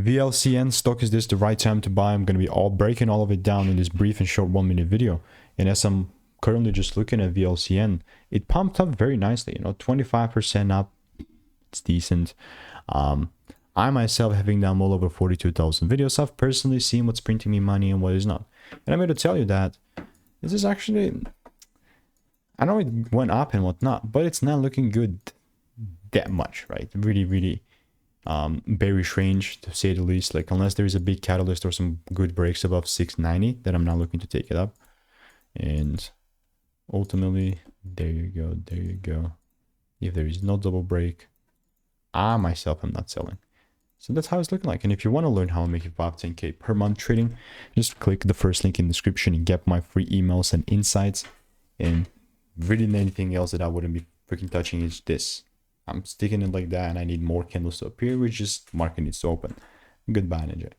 VLCN stock, is this the right time to buy? I'm going to be breaking all of it down in this brief and short 1 minute video. And as I'm currently just looking at VLCN, it pumped up very nicely, you know, 25% up. It's decent. I myself, having done well over 42,000 videos, I've personally seen what's printing me money and what is not. And I'm here to tell you that this is actually, I know it went up and whatnot, but it's not looking good that much, right? Really bearish range, to say the least. Like, unless there is a big catalyst or some good breaks above 690, then I'm not looking to take it up. And ultimately, there you go. If there is no double break, I myself am not selling. So that's how it's looking like. And if you want to learn how I'm making 5-10K per month trading, just click the first link in the description and get my free emails and insights. And really anything else that I wouldn't be freaking touching is this. I'm sticking it like that, and I need more candles to appear, which is market needs to open. Goodbye and enjoy.